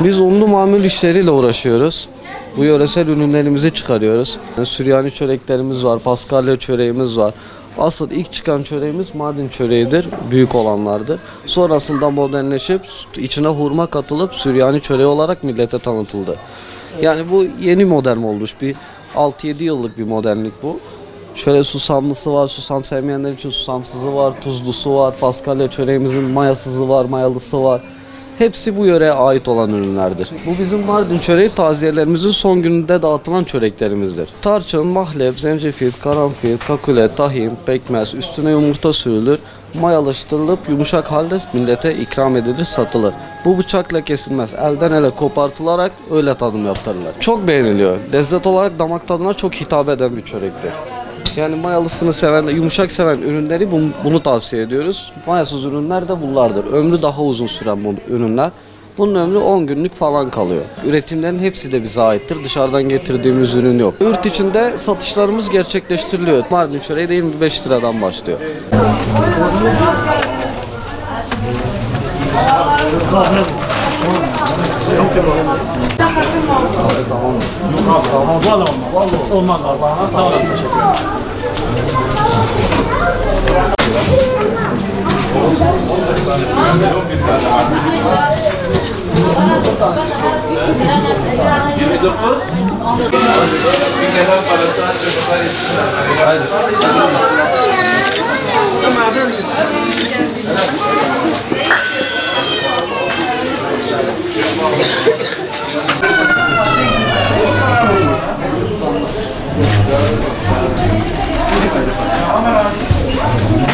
Biz unlu mamul işleriyle uğraşıyoruz. Bu yöresel ürünlerimizi çıkarıyoruz. Süryani çöreklerimiz var, Paskalya çöreğimiz var. Asıl ilk çıkan çöreğimiz Mardin çöreğidir, büyük olanlardır. Sonrasında modernleşip içine hurma katılıp Süryani çöreği olarak millete tanıtıldı. Yani bu yeni modern olmuş, bir 6-7 yıllık bir modernlik bu. Şöyle susamlısı var, susam sevmeyenler için susamsızı var, tuzlusu var, Paskalya çöreğimizin mayasızı var, mayalısı var. Hepsi bu yöreye ait olan ürünlerdir. Bu bizim Mardin çöreği taziyelerimizin son gününde dağıtılan çöreklerimizdir. Tarçın, mahlep, zencefil, karanfil, kakule, tahin, pekmez, üstüne yumurta sürülür. Mayalaştırılıp yumuşak halde millete ikram edilir, satılır. Bu bıçakla kesilmez. Elden ele kopartılarak öyle tadım yaptırılır. Çok beğeniliyor. Lezzet olarak damak tadına çok hitap eden bir çörektir. Yani mayalısını seven, yumuşak seven ürünleri bunu tavsiye ediyoruz. Mayasız ürünler de bunlardır. Ömrü daha uzun süren bu ürünler. Bunun ömrü 10 günlük falan kalıyor. Üretimlerin hepsi de bize aittir. Dışarıdan getirdiğimiz ürün yok. Yurt içinde satışlarımız gerçekleştiriliyor. Mardin çöreği de 25 liradan başlıyor. Tamam. Olmaz. Allah'ına sağ olasın. Teşekkür ederim.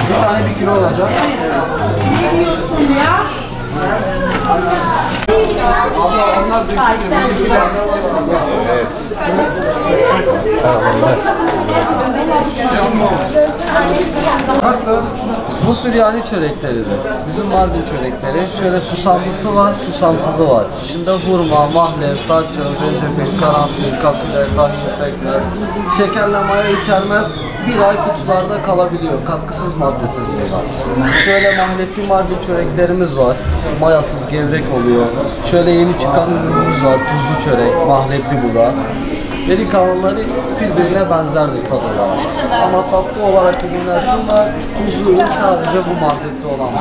Bir tane 1 kilo olacak. Abla onlar bu Süryani çörekleridir. Bizim Mardin çörekleri. Şöyle susamlısı var, susamsızı var. İçinde hurma, mahlep, tarçın, zencefil, karanfil, kakule, tahin, pekmez. Şekerle maya içermez. Bir ay kutularda kalabiliyor. Katkısız, maddesiz bunlar. Şöyle mahlepli Mardin çöreklerimiz var. Mayasız, gevrek oluyor. Şöyle yeni çıkan ürünümüz var. Tuzlu çörek, mahlepli bu da. Geri kalanları birbirine benzerdir tadı olarak. Ama tatlı olarak ürünler şunlar, tuzlu ürün sadece bu mahlepli olan.